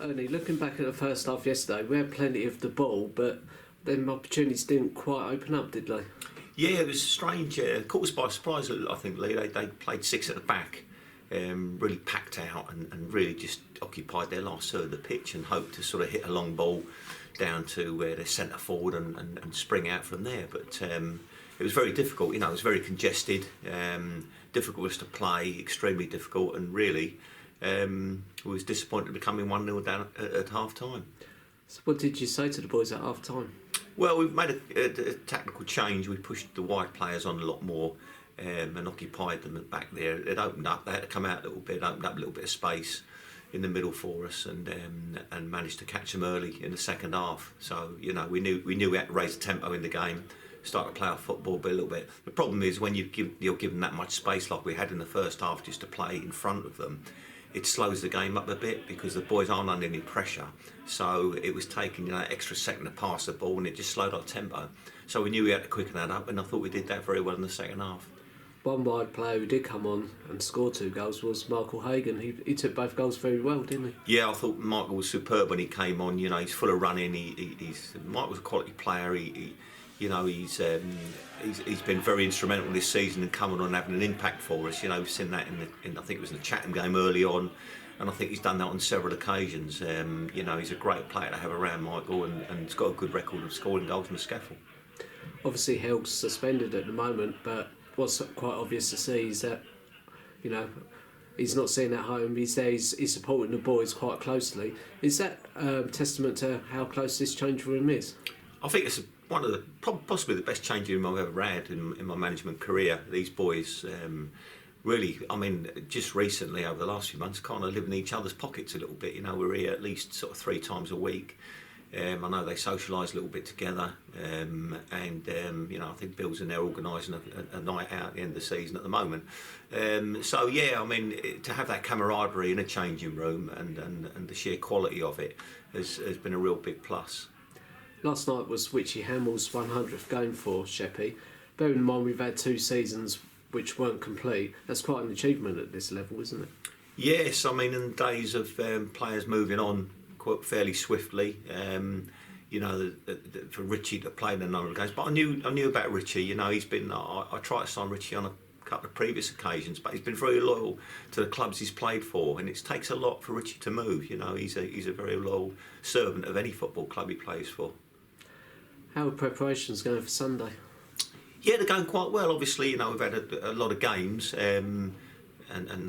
Ernie, looking back at the first half yesterday, we had plenty of the ball, but them opportunities didn't quite open up, did they? Yeah, it was strange. Caught us by surprise, I think, Lee. They played six at the back, really packed out and really just occupied their last third of the pitch and hoped to sort of hit a long ball down to their centre forward and spring out from there. But it was very difficult. It was very congested, difficult for us to play, extremely difficult, and really was disappointed becoming 1-0 down at half time. So what did you say to the boys at half time? Well, we've made a tactical change. We pushed the wide players on a lot more and occupied them back there. It opened up. They had to come out a little bit, opened up a little bit of space in the middle for us, and managed to catch them early in the second half. So we knew we had to raise the tempo in the game, start to play our football a little bit. The problem is when you're given that much space like we had in the first half just to play in front of them, it slows the game up a bit because the boys aren't under any pressure. So it was taking that extra second to pass the ball, and it just slowed our tempo. So we knew we had to quicken that up, and I thought we did that very well in the second half. One wide player who did come on and score 2 goals was Michael Hagan. He took both goals very well, didn't he? Yeah, I thought Michael was superb when he came on. He's full of running. Michael's a quality player. He's been very instrumental this season in coming on and having an impact for us. We've seen that in I think it was in the Chatham game early on, and I think he's done that on several occasions. He's a great player to have around, Michael, and he's got a good record of scoring goals from the scaffold. Obviously, Helg's suspended at the moment, but what's quite obvious to see is that, he's not sitting at home. He's there. He's supporting the boys quite closely. Is that testament to how close this change room is? I think it's one of the possibly the best changing room I've ever had in my management career. These boys, really, just recently over the last few months, kind of live in each other's pockets a little bit. We're here at least sort of 3 times a week. I know they socialise a little bit together, and I think Bill's in there organising a night out at the end of the season at the moment. To have that camaraderie in a changing room and the sheer quality of it has been a real big plus. Last night was Witchy Hamill's 100th game for Sheppey. Bearing in mind we've had 2 seasons which weren't complete, that's quite an achievement at this level, isn't it? Yes, in the days of players moving on quite fairly swiftly, for Richie to play in a number of games. But I knew about Richie. He's been. I tried to sign Richie on a couple of previous occasions, but he's been very loyal to the clubs he's played for, and it takes a lot for Richie to move. He's a very loyal servant of any football club he plays for. How are preparations going for Sunday? Yeah, they're going quite well. Obviously, we've had a lot of games, and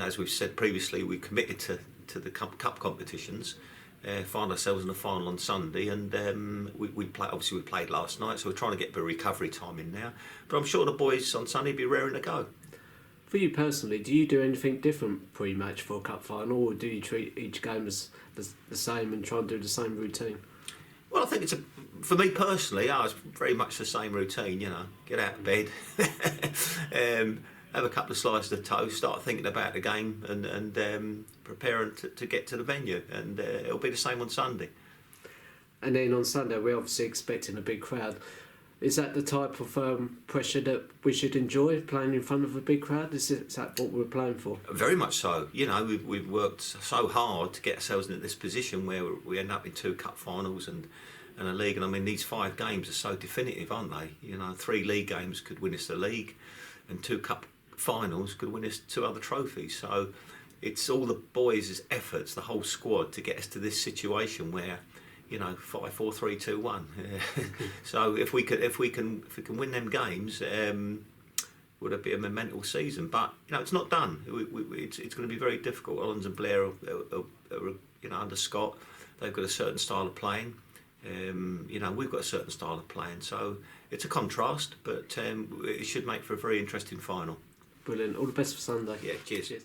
as we've said previously, we committed to the cup competitions. Find ourselves in the final on Sunday, and we played last night, so we're trying to get a bit of recovery time in now. But I'm sure the boys on Sunday will be raring to go. For you personally, do you do anything different pre-match for a cup final, or do you treat each game as the same and try and do the same routine? Well, I think for me personally, it's very much the same routine. Get out of bed, have a couple of slices of toast, start thinking about the game, and preparing to get to the venue, and it'll be the same on Sunday. And then on Sunday, we're obviously expecting a big crowd. Is that the type of pressure that we should enjoy, playing in front of a big crowd? Is that what we're playing for? Very much so. We've worked so hard to get ourselves into this position where we end up in 2 cup finals and a league. And these 5 games are so definitive, aren't they? 3 league games could win us the league, and 2 cup finals could win us 2 other trophies. So it's all the boys' efforts, the whole squad, to get us to this situation where 5, 4, 3, 2, 1. So if we can win them games, would it be a monumental season? But it's not done. It's going to be very difficult. Ollens and Blair are under Scott. They've got a certain style of playing. We've got a certain style of playing. So it's a contrast, but it should make for a very interesting final. Brilliant. All the best for Sunday. Yeah. Cheers. Cheers.